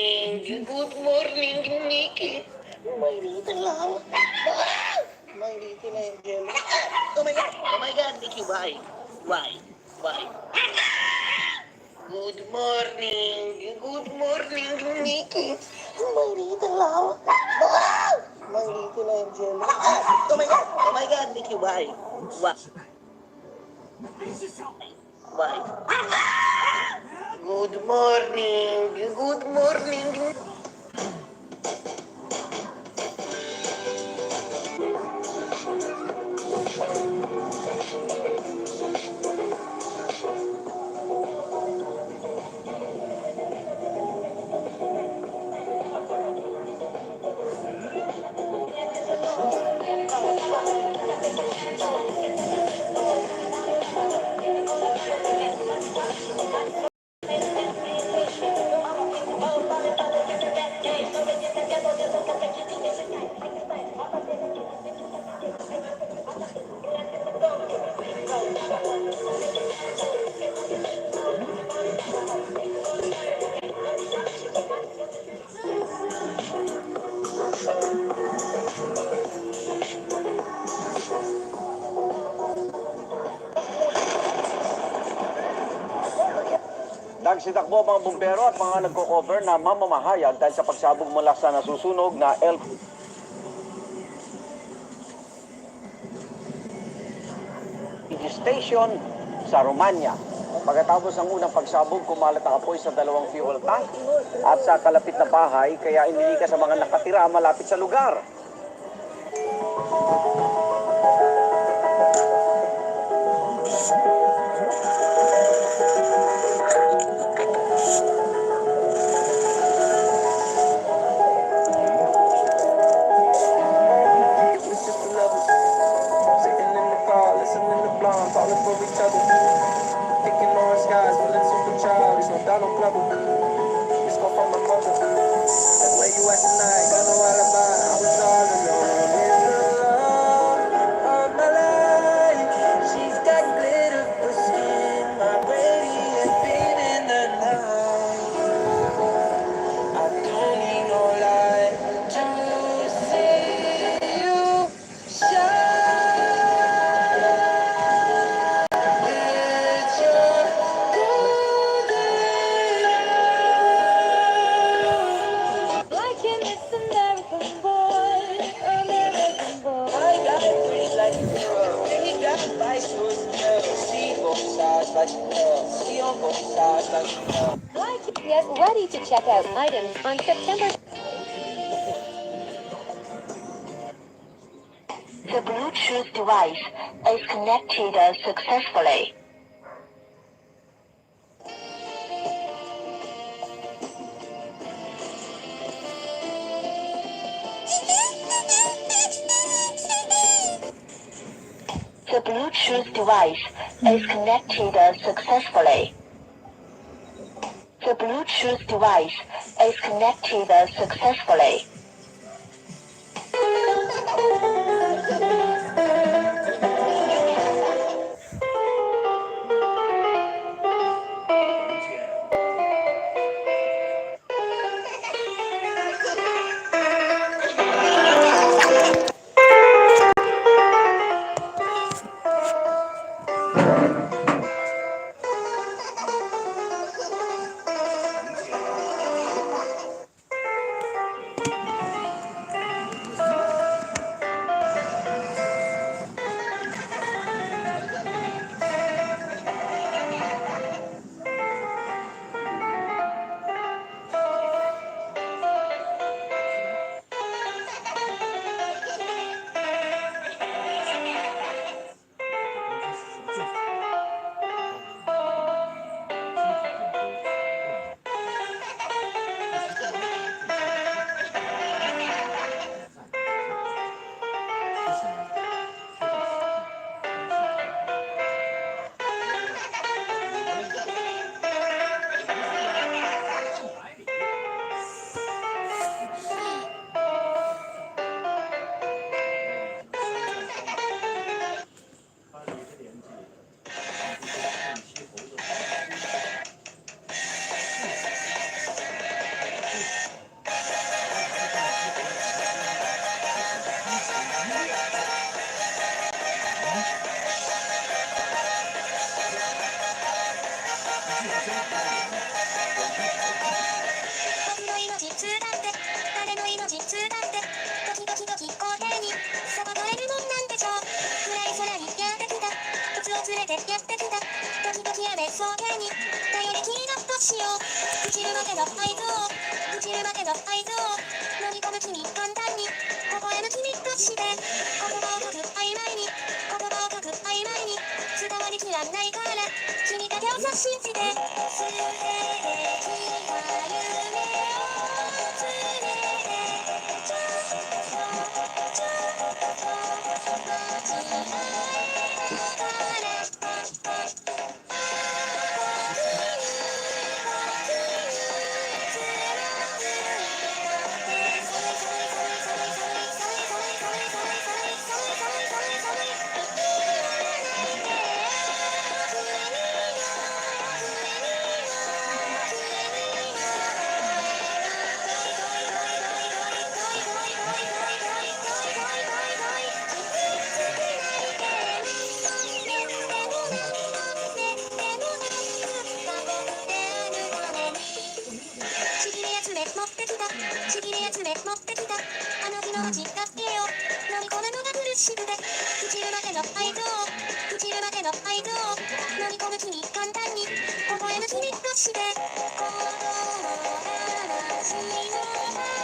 morning. Good morning, Nikki. My little love. Ah! My little angel. Oh my God, Nikki, why? Why? Why? Good morning. Good morning, Nikki. My little love. Ah! My little angel. Oh my God, Nikki, why? Why? Why? Good morning. Good morning. Nagsitakbo ang mga bumbero at mga nagko-cover na mamamahayag dahil sa pagsabog mula sa nasusunog na LPG station sa Romania. Pagkatapos ng unang pagsabog, kumalat ang apoy sa dalawang fuel tank at sa kalapit na bahay, kaya inilikas sa mga nakatira malapit sa lugar. Falling for each other, picking orange skies, feeling super childish. No Donald Glover, this go from my mother. That's where you at tonight, got no alibi. I was all alone in the love of my life. She's got glitter for skin, my radiant beam in the night. I don't need no light to see you shine. Get ready to check out items on September. The Bluetooth device is connected successfully. The Bluetooth device is connected successfully. The Bluetooth device is connected successfully. 諦めそうげに頼りきりの年を朽ちるまでの合図を朽ちるまでの合図を飲み込む君簡単に微笑む君として言葉を書く曖昧に言葉を書く曖昧に伝わりきらないから君だけを信じて素敵な夢を連れてちょっとちょっと間違えながらちぎり集め持ってきたちぎり集め持ってきたあの日の味だけを飲み込むのが苦しくて朽ちるまでの合図を朽ちるまでの合図を飲み込む君簡単に微笑む君としてこの話の花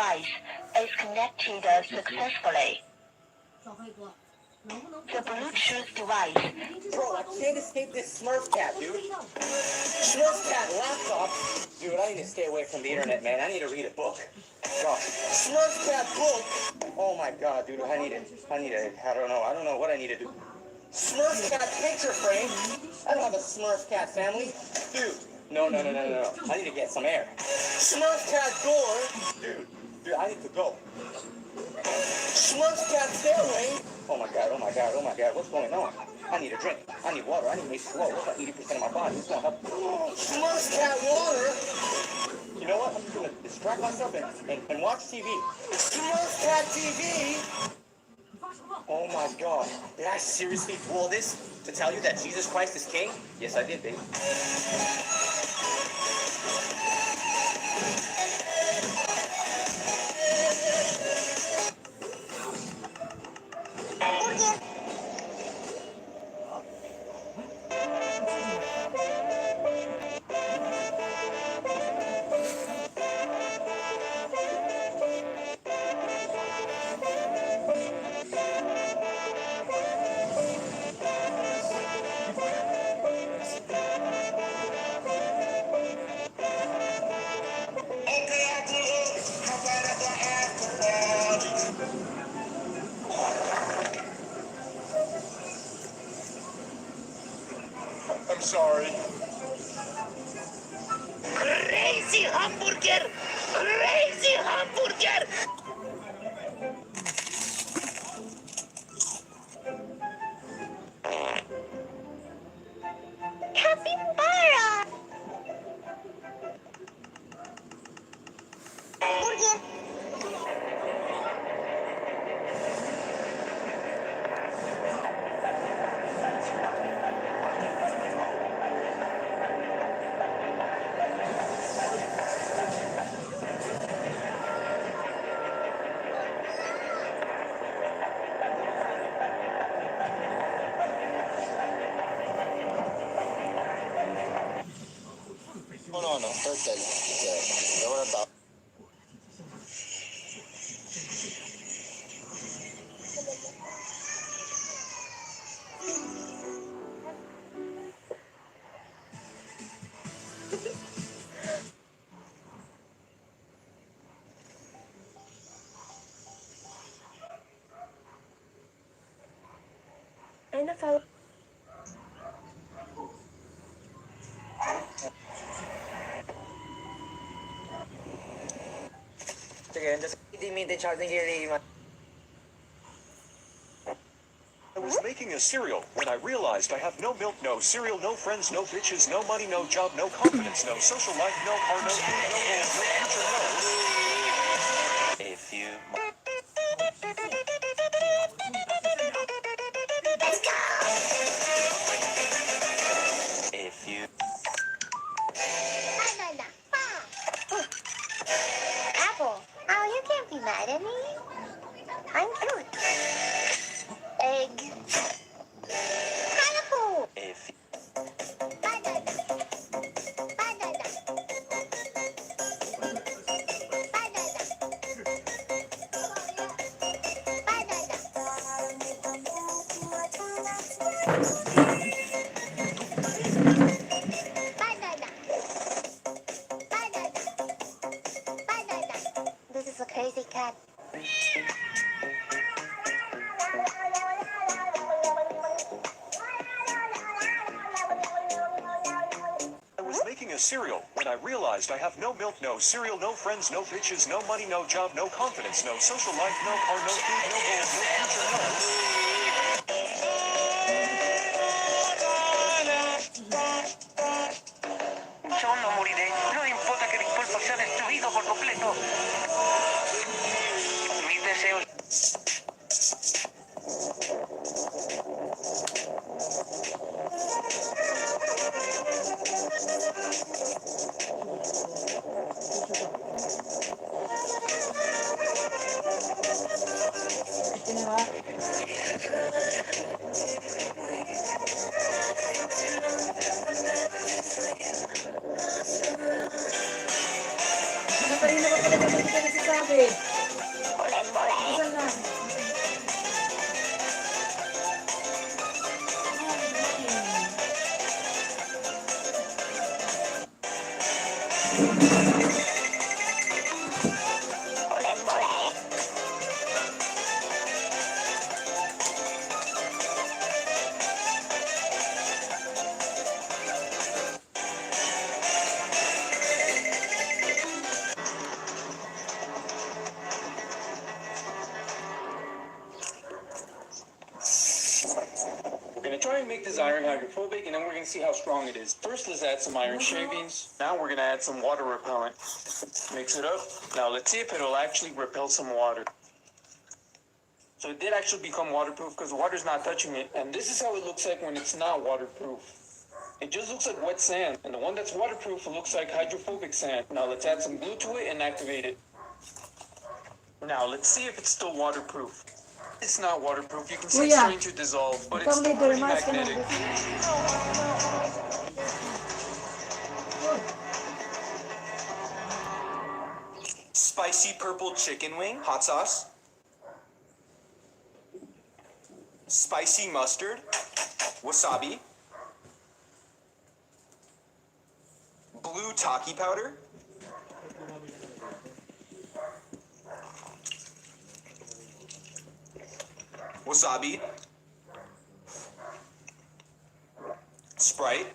device is connected successfully. The Bluetooth device. Bro, I can't escape this Smurf cat, dude. Smurf cat laptop. Dude, I need to stay away from the internet, man. I need to read a book. Bro, Smurf cat book. Oh my god, dude, I don't know what I need to do. Smurf cat picture frame. I don't have a Smurf cat family. Dude, no. I need to get some air. Smurf cat door. Dude, I need to go. Smurf cat stairway. Oh my god, what's going on? I need a drink. I need water. I need to make slow. What's about 80% of my body? It's gonna help. Smurf cat water. You know what? I'm just gonna distract myself and watch TV. Smurf cat TV. Oh my god. Did I seriously do all this to tell you that Jesus Christ is king? Yes, I did, baby. I'm sorry. Crazy hamburger! Crazy hamburger! Capybara! Burger! No, turtle. Yeah, wala tao. NFL. I was making a cereal when I realized I have no milk, no cereal, no friends, no bitches, no money, no job, no confidence, no social life, no car, no food, no goals, no future, no. A few A few Banana. Apple. Oh, you can't be mad at me. I'm cute. Egg. Pineapple. A few Banana. Banana. Banana. This is a crazy cat. I was making a cereal when I realized I have no milk, no cereal, no friends, no bitches, no money, no job, no confidence, no social life, no car, no food, no goals, no future, no. Yo no moriré. No importa que mi cuerpo sea destruido por completo. Mis deseos. We're gonna try and make this iron hydrophobic, and then we're gonna see how strong it is. First, let's add some iron shavings. Now we're gonna add some water repellent. Mix it up. Now let's see if it'll actually repel some water. So it did actually become waterproof because the water's not touching it. And this is how it looks like when it's not waterproof. It just looks like wet sand. And the one that's waterproof, it looks like hydrophobic sand. Now let's add some glue to it and activate it. Now let's see if it's still waterproof. It's not waterproof. You can see it's starting to dissolve, but it's still pretty magnetic. Spicy purple chicken wing, hot sauce. Spicy mustard, wasabi. Blue taki powder. Wasabi. Sprite.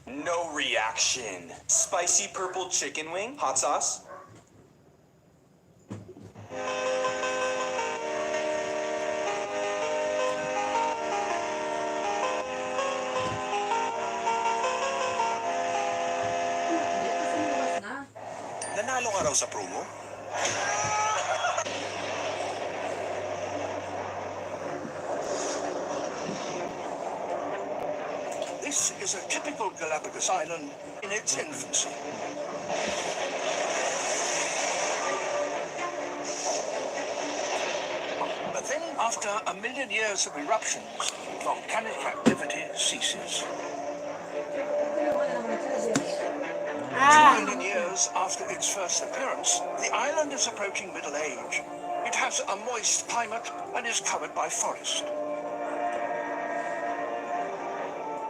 No reaction. Spicy purple chicken wing, hot sauce. Nanalo nga raw sa promo. This is a typical Galapagos island in its infancy. But then, after 1 million years of eruptions, volcanic activity ceases. 2 million years after its first appearance, the island is approaching middle age. It has a moist climate and is covered by forest.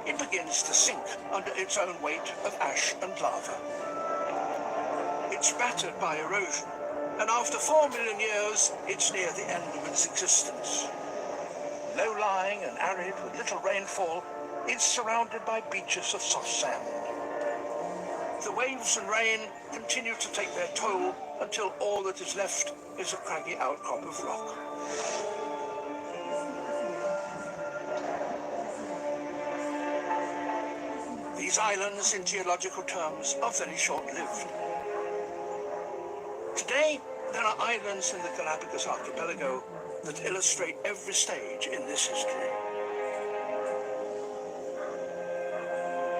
It begins to sink under its own weight of ash and lava. It's battered by erosion, and after 4 million years, it's near the end of its existence. Low-lying and arid with little rainfall, it's surrounded by beaches of soft sand. The waves and rain continue to take their toll until all that is left is a craggy outcrop of rock. These islands, in geological terms, are very short-lived. Today, there are islands in the Galapagos archipelago that illustrate every stage in this history.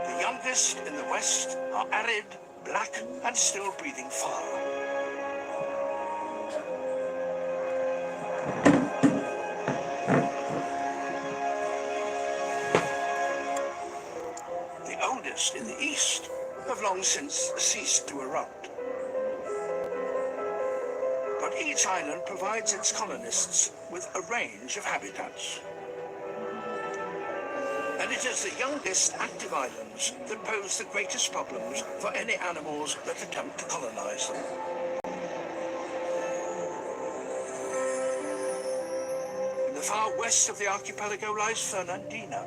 The youngest in the west are arid, black, and still breathing fire. The oldest in the east have long since ceased to erupt. But each island provides its colonists with a range of habitats. And it is the youngest active islands that pose the greatest problems for any animals that attempt to colonize them. In the far west of the archipelago lies Fernandina.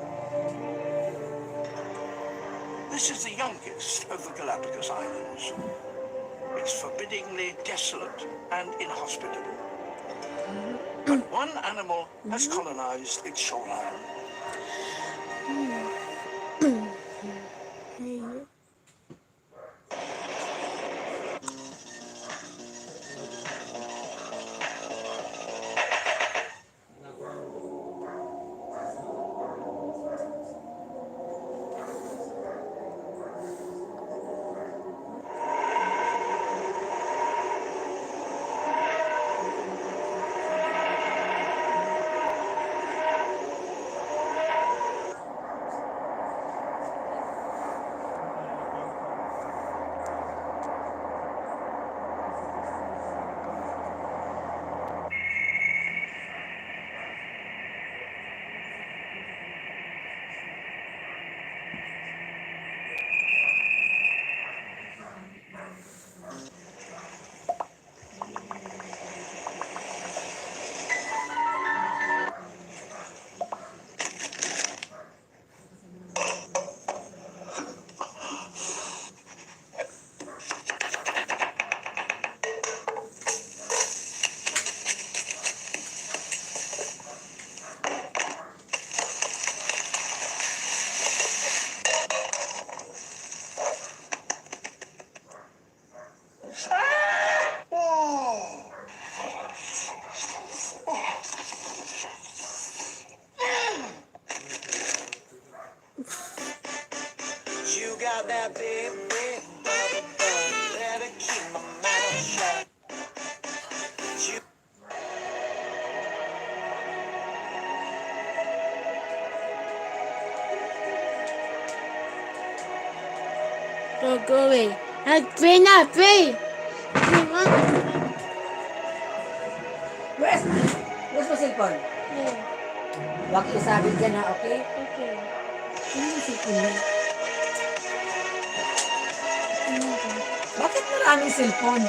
This is the youngest of the Galapagos Islands. It's forbiddingly desolate and inhospitable. But one animal has colonized its shoreline. that big, big bubble gum. Better keep my mouth shut. You Go away. Pray na, pray. Where's my cellphone? Huwag isabi dyan ha, okay? Okay. Ano yung cellphone mo? Bakit maraming cellphone?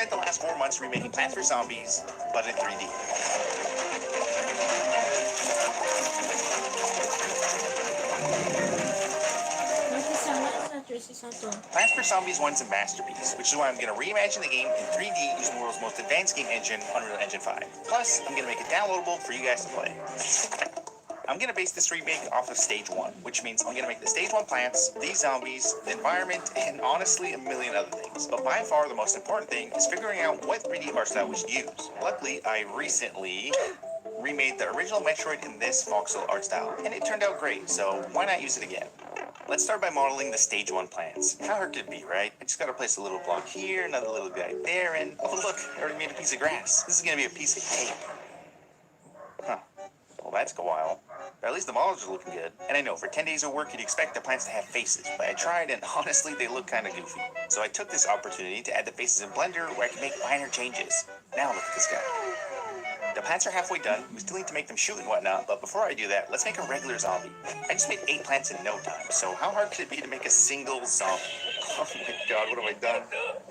spent the last 4 months remaking Plants vs. Zombies, but in 3D. Plants vs. Zombies 1's a masterpiece, which is why I'm going to reimagine the game in 3D using the world's most advanced game engine, Unreal Engine 5. Plus, I'm going to make it downloadable for you guys to play. I'm going to base this remake off of Stage 1, which means I'm going to make the Stage 1 plants, these zombies, the environment, and honestly a million other things. But by far the most important thing is figuring out what 3D art style we should use. Luckily, I recently remade the original Metroid in this voxel art style, and it turned out great, so why not use it again? Let's start by modeling the Stage 1 plants. How hard could it be, right? I just gotta place a little block here, another little guy there, and oh look, I already made a piece of grass. This is gonna be a piece of tape. Huh. Well, that's a while. But at least the models are looking good. And I know, for 10 days of work, you'd expect the plants to have faces, but I tried, and honestly, they look kind of goofy. So I took this opportunity to add the faces in Blender, where I can make minor changes. Now look at this guy. The plants are halfway done. We still need to make them shoot and whatnot, but before I do that, let's make a regular zombie. I just made 8 plants in no time, so how hard could it be to make a single zombie? Oh my god, what have I done?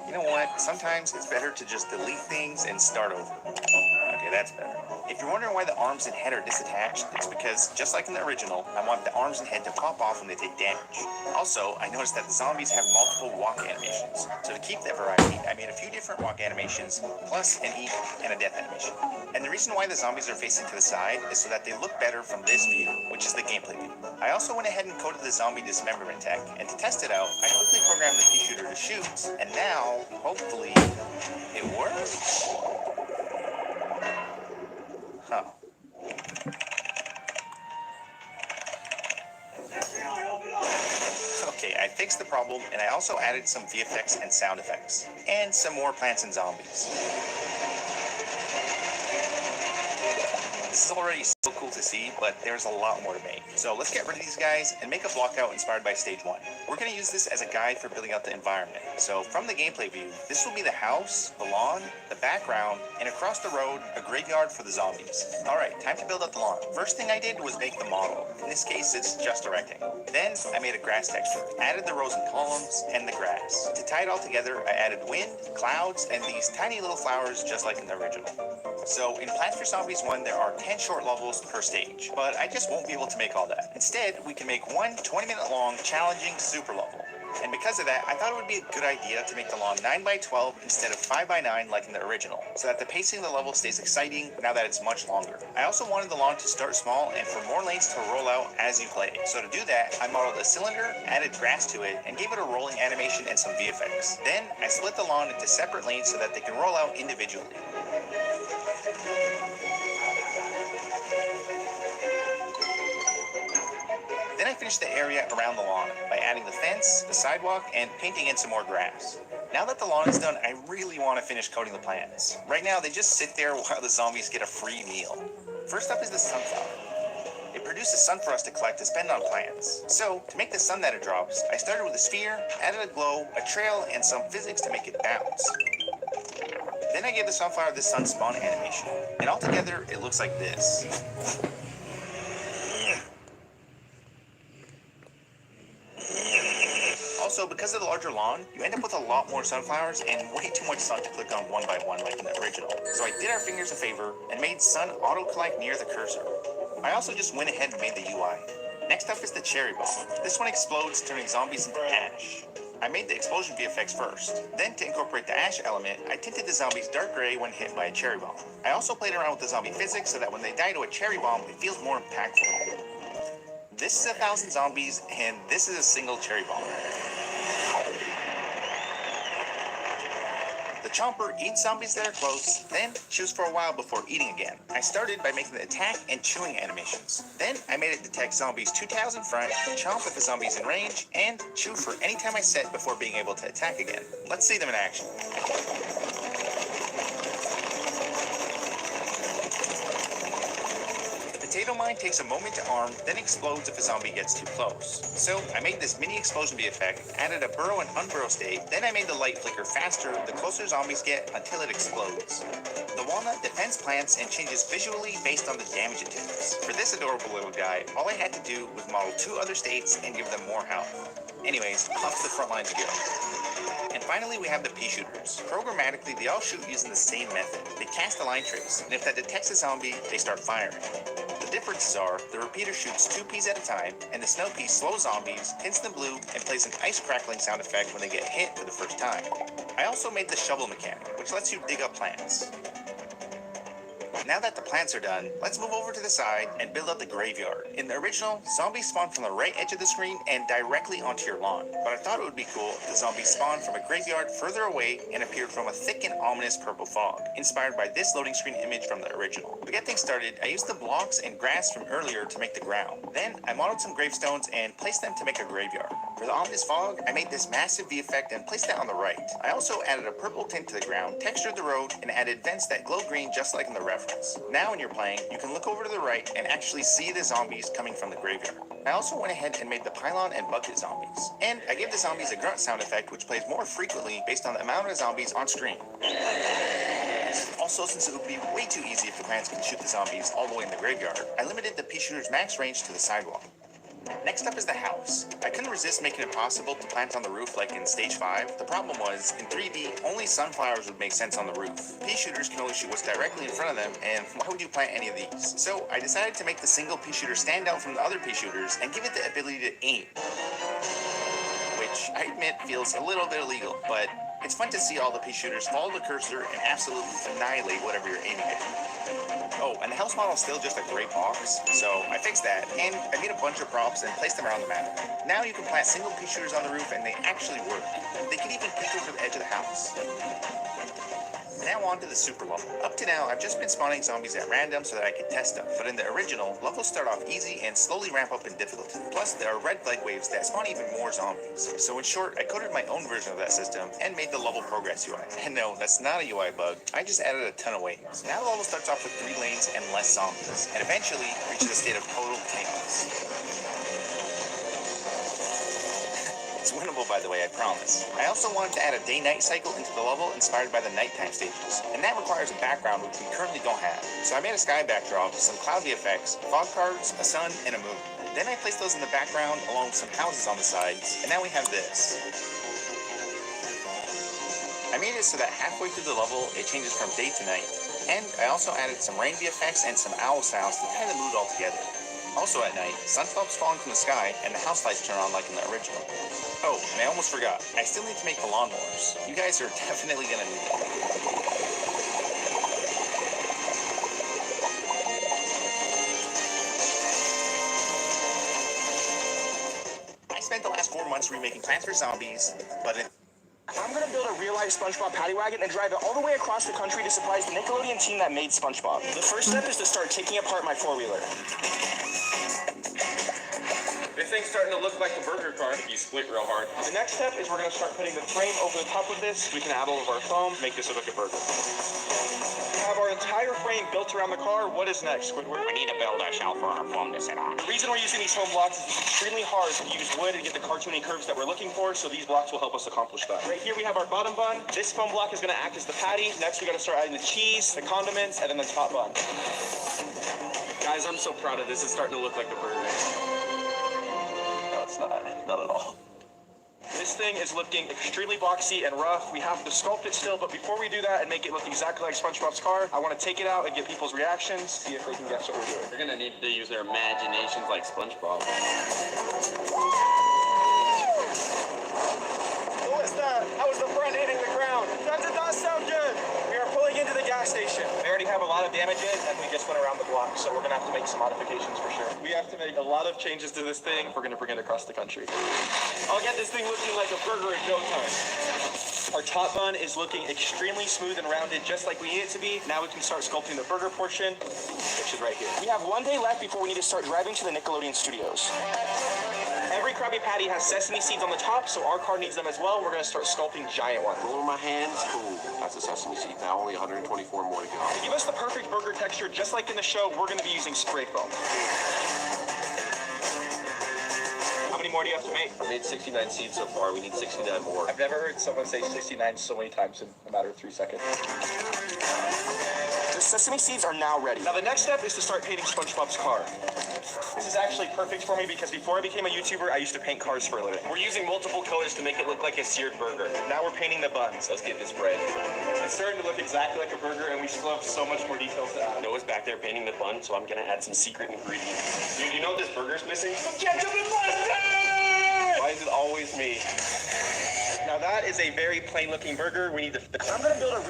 You know what? Sometimes it's better to just delete things and start over. Okay, that's better. If you're wondering why the arms and head are disattached, it's because, just like in the original, I want the arms and head to pop off when they take damage. Also, I noticed that the zombies have multiple walk animations. So to keep that variety, I made a few different walk animations, plus an eat and a death animation. And the reason why the zombies are facing to the side is so that they look better from this view, which is the gameplay view. I also went ahead and coded the zombie dismemberment tech, and to test it out, I quickly programmed the pea shooter to shoot, and now, hopefully, it works? Huh. Okay, I fixed the problem, and I also added some VFX and sound effects, and some more plants and zombies. This is already so cool to see, but there's a lot more to make. So let's get rid of these guys and make a block out inspired by Stage 1. We're going to use this as a guide for building out the environment. So from the gameplay view, this will be the house, the lawn, the background, and across the road, a graveyard for the zombies. Alright, time to build out the lawn. First thing I did was make the model. In this case, it's just a rectangle. Then I made a grass texture, added the rows and columns, and the grass. To tie it all together, I added wind, clouds, and these tiny little flowers just like in the original. So in Plants vs. Zombies 1, there are 10 short levels per stage, but I just won't be able to make all that. Instead, we can make one 20-minute long, challenging super level. And because of that, I thought it would be a good idea to make the lawn 9x12 instead of 5x9 like in the original, so that the pacing of the level stays exciting now that it's much longer. I also wanted the lawn to start small and for more lanes to roll out as you play. So to do that, I modeled a cylinder, added grass to it, and gave it a rolling animation and some VFX. Then, I split the lawn into separate lanes so that they can roll out individually. Then I finished the area around the lawn by adding the fence, the sidewalk, and painting in some more grass. Now that the lawn is done, I really want to finish coating the plants. Right now, they just sit there while the zombies get a free meal. First up is the sunflower. It produces sun for us to collect to spend on plants. So, to make the sun that it drops, I started with a sphere, added a glow, a trail, and some physics to make it bounce. Then I gave the sunflower this sun spawn animation, and altogether, it looks like this. Also, because of the larger lawn, you end up with a lot more sunflowers and way too much sun to click on one by one like in the original. So I did our fingers a favor and made sun auto-collect near the cursor. I also just went ahead and made the UI. Next up is the cherry bomb. This one explodes, turning zombies into ash. I made the explosion VFX first. Then, to incorporate the ash element, I tinted the zombies dark gray when hit by a cherry bomb. I also played around with the zombie physics so that when they die to a cherry bomb, it feels more impactful. This is 1,000 zombies, and this is a single cherry bomb. The chomper eats zombies that are close, then chews for a while before eating again. I started by making the attack and chewing animations. Then I made it detect zombies 2 tiles in front, chomp if the zombie's in range, and chew for any time I set before being able to attack again. Let's see them in action. Potato mine takes a moment to arm, then explodes if a zombie gets too close. So I made this mini explosion VFX, added a burrow and unburrow state, then I made the light flicker faster the closer zombies get until it explodes. The walnut defends plants and changes visually based on the damage it takes. For this adorable little guy, all I had to do was model 2 other states and give them more health. Anyways, off to the front line to go. And Finally, we have the pea shooters. Programmatically, they all shoot using the same method. They cast a line trace, and if that detects a zombie, they start firing. The differences are, the repeater shoots 2 peas at a time, and the snow pea slows zombies, tints them blue, and plays an ice crackling sound effect when they get hit for the first time. I also made the shovel mechanic, which lets you dig up plants. Now that the plants are done, let's move over to the side and build up the graveyard. In the original, zombies spawn from the right edge of the screen and directly onto your lawn. But I thought it would be cool if the zombies spawned from a graveyard further away and appeared from a thick and ominous purple fog, inspired by this loading screen image from the original. To get things started, I used the blocks and grass from earlier to make the ground. Then, I modeled some gravestones and placed them to make a graveyard. For the ominous fog, I made this massive V effect and placed that on the right. I also added a purple tint to the ground, textured the road, and added vents that glow green just like in the reference. Now when you're playing, you can look over to the right and actually see the zombies coming from the graveyard. I also went ahead and made the pylon and bucket zombies. And I gave the zombies a grunt sound effect which plays more frequently based on the amount of zombies on screen. Also, since it would be way too easy if the clans could shoot the zombies all the way in the graveyard, I limited the pea shooter's max range to the sidewalk. Next up is the house. I couldn't resist making it possible to plant on the roof like in stage 5. The problem was, in 3D, only sunflowers would make sense on the roof. Pea shooters can only shoot what's directly in front of them, and why would you plant any of these? So I decided to make the single pea shooter stand out from the other pea shooters and give it the ability to aim. Which, I admit, feels a little bit illegal, but it's fun to see all the pea shooters follow the cursor and absolutely annihilate whatever you're aiming at. Oh, and the house model is still just a gray box, so I fixed that, and I made a bunch of props and placed them around the map. Now you can plant single pea shooters on the roof, and they actually work. They can even peek over the edge of the house. Now on to the super level. Up to now, I've just been spawning zombies at random so that I could test them, but in the original, levels start off easy and slowly ramp up in difficulty. Plus, there are red flag waves that spawn even more zombies. So in short, I coded my own version of that system and made the level progress UI. And no, that's not a UI bug. I just added a ton of waves. Now the level starts off with 3 lanes and less zombies, and eventually reaches a state of total chaos. It's winnable, by the way, I promise. I also wanted to add a day-night cycle into the level inspired by the nighttime stages, and that requires a background which we currently don't have. So I made a sky backdrop, some cloudy effects, fog cards, a sun, and a moon. Then I placed those in the background along with some houses on the sides, and now we have this. I made it so that halfway through the level, it changes from day to night. And I also added some rain effects and some owl sounds to tie the mood all together. Also at night, sunflowers falling from the sky, and the house lights turn on like in the original. Oh, and I almost forgot. I still need to make the lawnmowers. You guys are definitely gonna need it. I spent the last 4 months remaking Plants vs. Zombies, but I'm gonna build a real-life SpongeBob paddy wagon and drive it all the way across the country to surprise the Nickelodeon team that made SpongeBob. The first step is to start taking apart my 4-wheeler. This thing's starting to look like a burger car if you split real hard. The next step is we're gonna start putting the frame over the top of this. We can add all of our foam, make this look like a burger. We have our entire frame built around the car. What is next, Squidward? we need to build a shelf for our foam to sit on. The reason we're using these foam blocks is it's extremely hard to use wood and get the cartoony curves that we're looking for, so these blocks will help us accomplish that. Right here we have our bottom bun. This foam block is gonna act as the patty. Next we gotta start adding the cheese, the condiments, and then the top bun. Guys, I'm so proud of this. It's starting to look like a burger. No, it's not at all. This thing is looking extremely boxy and rough. We have to sculpt it still, but before we do that and make it look exactly like SpongeBob's car, I want to take it out and get people's reactions, see if they can guess what we're doing. They're gonna need to use their imaginations like SpongeBob. What was that? How was the front hitting the ground? That did not sound good. We are pulling into the gas station. We already have a lot of damages, and we just went around the block, so we're gonna have to make some modifications for sure. We have to make a lot of changes to this thing if we're gonna bring it across the country. I'll get this thing looking like a burger in no time. Our top bun is looking extremely smooth and rounded, just like we need it to be. Now we can start sculpting the burger portion, which is right here. We have 1 day left before we need to start driving to the Nickelodeon studios. Every Krabby Patty has sesame seeds on the top, so our car needs them as well. We're gonna start sculpting giant ones. Roll my hands. Boom. That's a sesame seed. Now only 124 more to go. To give us the perfect burger texture, just like in the show, we're gonna be using spray foam. How many more do you have to make? I made 69 seeds so far. We need 69 more. I've never heard someone say 69 so many times in a matter of 3 seconds. The sesame seeds are now ready. Now the next step is to start painting SpongeBob's car. This is actually perfect for me because before I became a YouTuber, I used to paint cars for a living. We're using multiple colors to make it look like a seared burger. Now we're painting the buns. Let's get this bread. It's starting to look exactly like a burger, and we still have so much more details to add. Noah's back there painting the bun, so I'm gonna add some secret ingredients. Dude, you know what this burger's missing? Some ketchup and mustard! Why is it always me? Now that is a very plain looking burger. We need the I'm gonna build a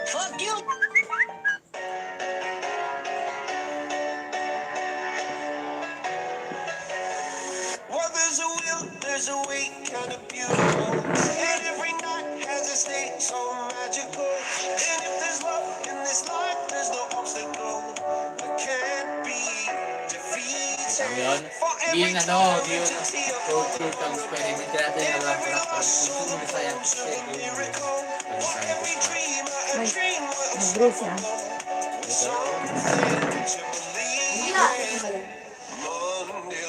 Fuck you! Well, there's a will, there's a way, kind of beautiful. And every night has a state so magical. And if there's love in this life, there's no obstacle that can't be defeated. For every time we took the approach, and every loss was a miracle. For every dream I dream was something to believe in. Monday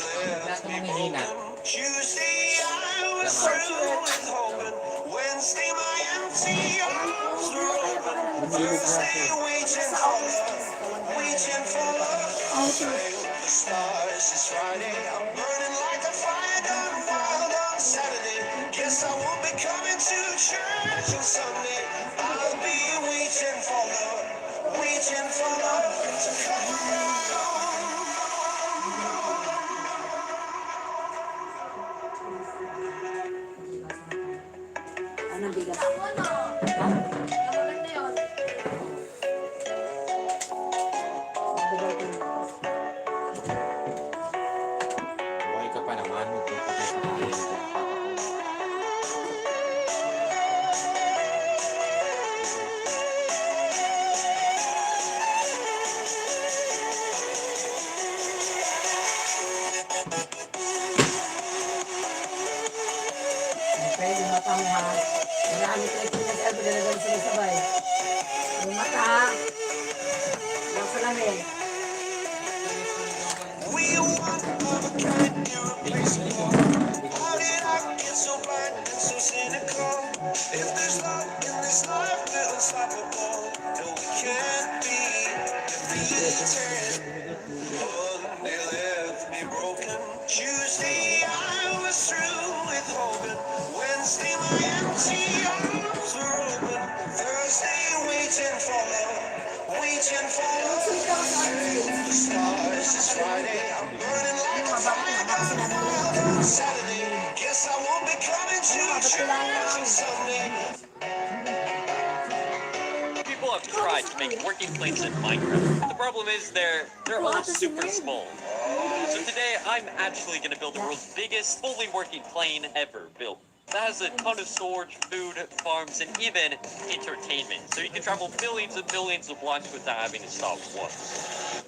left me broken. Tuesday I was through with hoping. Wednesday my empty arms were open. Thursday waiting for love, waiting for love. The stars this Friday. I'm burning like a fire gone wild on Saturday. Guess I won't be coming to church on Sunday. I'll be waiting for love, waiting for love to come around. Anong bigat? Buhay ka pa naman, magpapakita sa akin. Siyempre, yung mata mo ha. Marami ko ito nag-elbo na nagawin sila sabay. Yung mata, yung salamin. We are one of a kind, irreplaceable. How did I get so blind and so cynical? If there's love in this life, we're unstoppable. No, we can't be defeated. Monday left me broken. Tuesday I was through with hoping. Wednesday my empty arms were open. Thursday waiting for love, waiting for love. The stars this Friday. I'm burning like a fire gone wild on Saturday. Guess I won't be coming to church on Sunday. People have tried to make working planes in Minecraft. The problem is they're all super small. So today I'm actually going to build the world's biggest fully working plane ever built. That has a ton of storage, food, farms, and even entertainment. So you can travel billions and billions of blocks without having to stop once.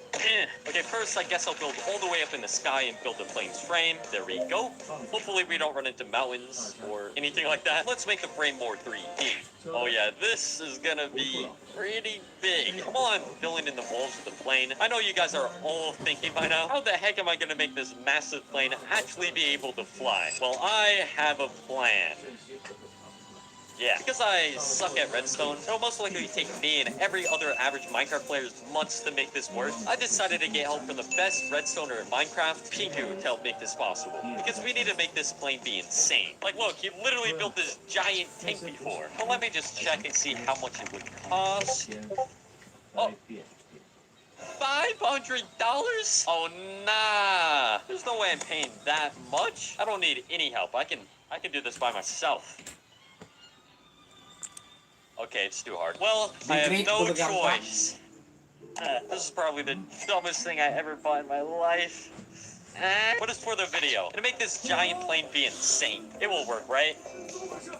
Okay, first I guess I'll build all the way up in the sky and build the plane's frame. There we go. Hopefully we don't run into mountains or anything like that. Let's make the frame more 3D. Oh yeah, this is gonna be pretty big. Come on, filling in the walls of the plane. I know you guys are all thinking by now, how the heck am I gonna make this massive plane actually be able to fly? Well, I have a plan. Yeah, because I suck at redstone, it'll most likely take me and every other average Minecraft player's months to make this work. I decided to get help from the best redstoner in Minecraft, Pingu, to help make this possible. Because we need to make this plane be insane. Like, look, he literally built this giant tank before. Well, let me just check and see how much it would cost. Oh. $500? Oh, nah. There's no way I'm paying that much. I don't need any help. I can do this by myself. Okay, it's too hard. Well, I have no choice. This is probably the dumbest thing I ever bought in my life. But it's for the video. To make this giant plane be insane. It will work, right?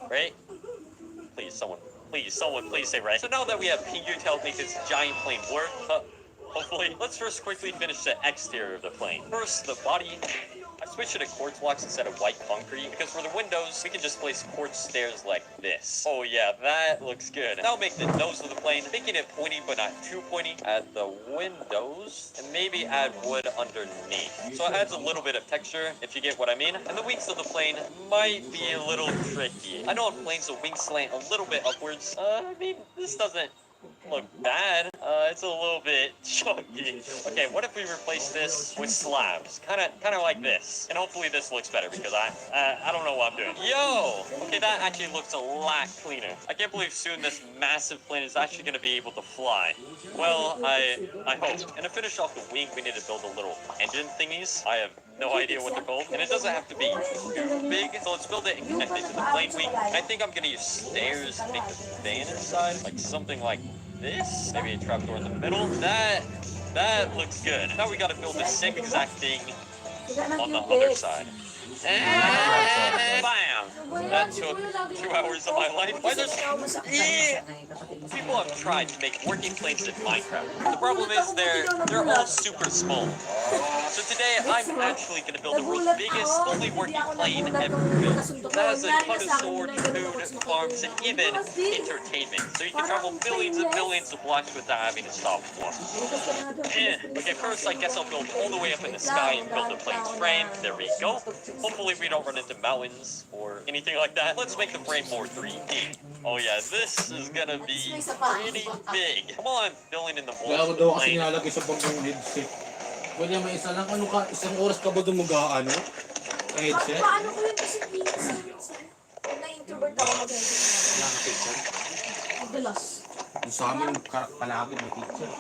Right? Please, someone, please say right. So now that we have Pingu to help make this giant plane work, hopefully, let's first quickly finish the exterior of the plane. First, the body. I switched it to quartz blocks instead of white concrete because for the windows, we can just place quartz stairs like this. Oh yeah, that looks good. Now make the nose of the plane, making it pointy but not too pointy. Add the windows and maybe add wood underneath. So it adds a little bit of texture, if you get what I mean. And the wings of the plane might be a little tricky. I know on planes the wings slant a little bit upwards. I mean, this doesn't look bad. It's a little bit chunky. Okay, what if we replace this with slabs? Kind of like this. And hopefully this looks better because I don't know what I'm doing. Yo! Okay, that actually looks a lot cleaner. I can't believe soon this massive plane is actually going to be able to fly. Well, I hope. And to finish off the wing, we need to build a little engine thingies. I have no idea what they're called. And it doesn't have to be too big. So let's build it and connect it to the plane wing. I think I'm going to use stairs to make the fan inside. Like something like this. Maybe a trapdoor in the middle. That looks good. Now we got to build the same exact thing on the other side. And bam! That took 2 hours of my life. Why there's people have tried to make working planes in Minecraft. The problem is they're all super small. So today I'm actually going to build the world's biggest, only working plane ever built. That has a ton of sword, food, farms, and even entertainment. So you can travel billions and billions of blocks without having to stop once. Okay, first I guess I'll build all the way up in the sky and build the plane's frame. There we go. Hopefully we don't run into mountains or anything like that. Let's make the frame more 3D. Oh yeah, this is gonna be pretty big. Come on, building in the walls of the plane. Nilalagay sa bagong headset. Pwede may isa lang. Ano ka? Isang oras ka ba mag-ano? Headset? Paano ko yun kasi na-introvert ako mag-headset. Wala ka picture? Madalas. Yung sa amin, palagi may picture.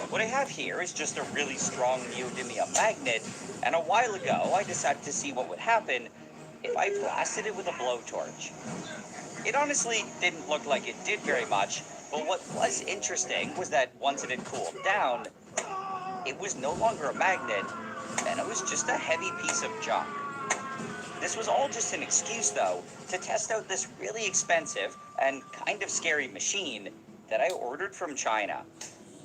What I have here is just a really strong neodymium magnet, and a while ago I decided to see what would happen if I blasted it with a blowtorch. It honestly didn't look like it did very much, but what was interesting was that once it had cooled down, it was no longer a magnet, and it was just a heavy piece of junk. This was all just an excuse, though, to test out this really expensive and kind of scary machine that I ordered from China.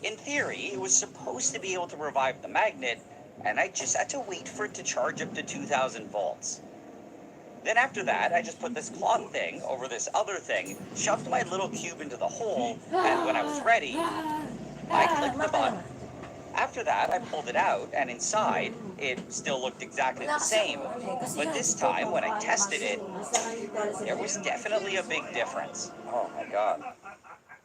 In theory, it was supposed to be able to revive the magnet, and I just had to wait for it to charge up to 2,000 volts. Then after that, I just put this cloth thing over this other thing, shoved my little cube into the hole, and when I was ready, I clicked the button. After that, I pulled it out, and inside, it still looked exactly the same. But this time, when I tested it, there was definitely a big difference. Oh my god.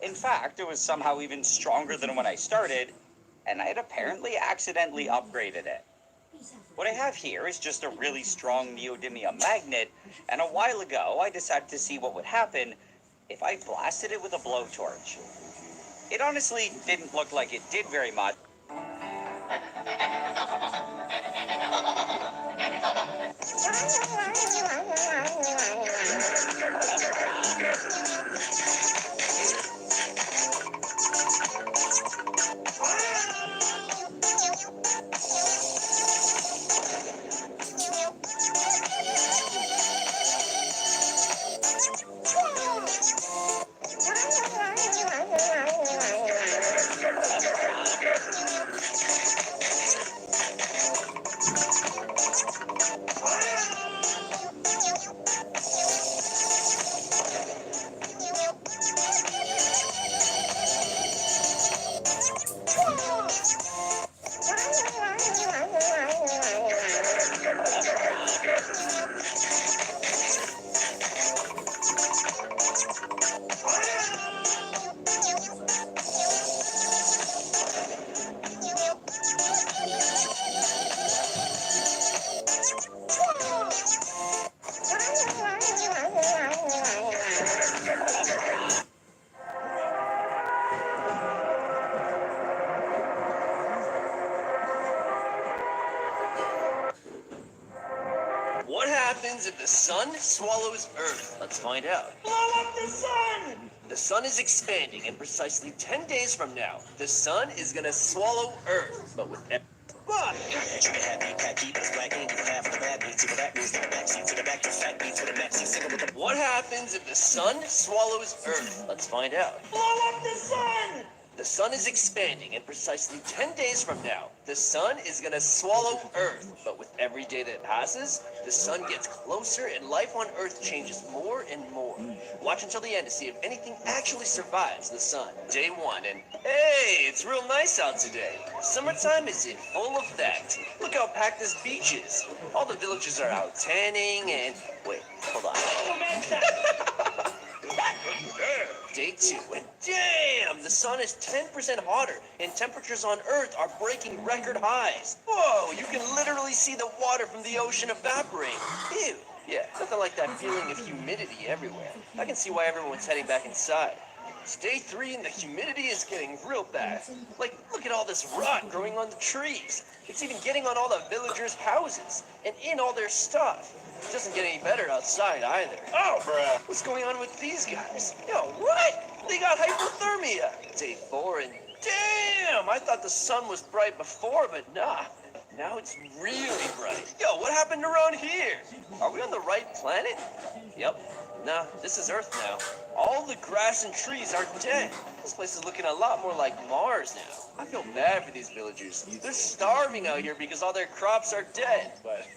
In fact, it was somehow even stronger than when I started, and I had apparently accidentally upgraded it. What I have here is just a really strong neodymium magnet, and a while ago I decided to see what would happen if I blasted it with a blowtorch. It honestly didn't look like it did very much. What happens if the sun swallows Earth? Let's find out. Blow up the sun! The sun is expanding, and precisely 10 days from now, the sun is gonna swallow Earth. But with but what happens if the sun swallows Earth? Let's find out. Blow up the sun! The sun is expanding, and precisely 10 days from now, the sun is gonna swallow Earth. But with every day that passes, the sun gets closer and life on Earth changes more and more. Watch until the end to see if anything actually survives the sun. Day 1, and hey, it's real nice out today. Summertime is in full effect. Look how packed this beach is. All the villagers are out tanning and... Wait, hold on. Day 2, and damn, the sun is 10% hotter, and temperatures on Earth are breaking record highs. Whoa, you can literally see the water from the ocean evaporate. Ew. Yeah, nothing like that feeling of humidity everywhere. I can see why everyone's heading back inside. It's day 3 and the humidity is getting real bad. Like, look at all this rot growing on the trees. It's even getting on all the villagers' houses and in all their stuff. It doesn't get any better outside either. Oh, bruh. What's going on with these guys? Yo, what? They got hypothermia. Day 4 and damn, I thought the sun was bright before, but nah. Now it's really bright. Yo, what happened around here? Are we on the right planet? Yep. Nah, this is Earth now. All the grass and trees are dead. This place is looking a lot more like Mars now. I feel bad for these villagers. They're starving out here because all their crops are dead. But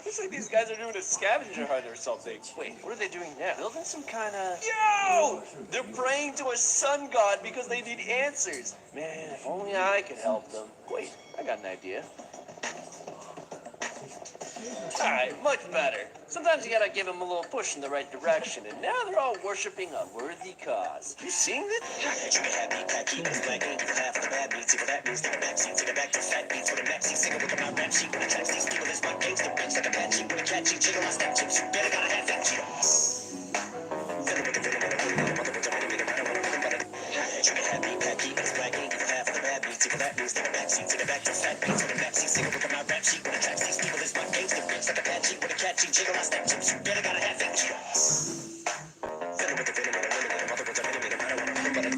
looks like these guys are doing a scavenger hunt or something. Wait, what are they doing now? Building some kind of... Yo! They're praying to a sun god because they need answers. Man, if only I could help them. Wait, I got an idea. Alright, much better. Sometimes you gotta give them a little push in the right direction, and now they're all worshipping a worthy cause. You seeing this? happy, packy, but it's black ink. Half of the bad beats, take that means take a backseat, take it back to fat beats on the backseat. Single look at my rap sheet, when it tracks these people is my gangster bitch like a patchy with a catchy jiggle. I stack chips, you better got a half inch. Fiddle with the venom and a limit, and mother was a minute, and I don't wanna think about it.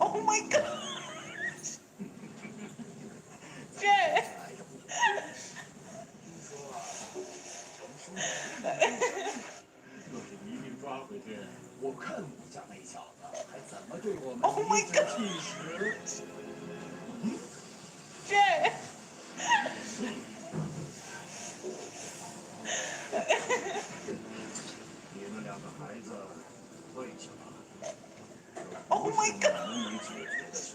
Oh my god! Oh my god! 你们两个孩子跪下吧。 Oh my god！ 能解决的事。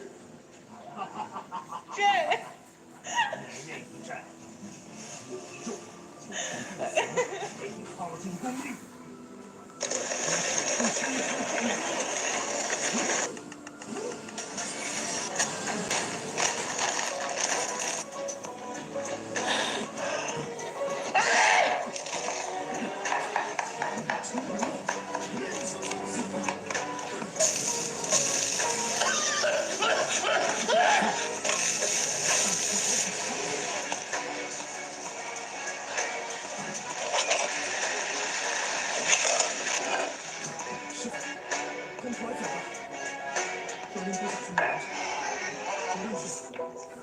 每面一战，武重，给你耗尽功力。跟团走吧，有人不小心拿着，不认识。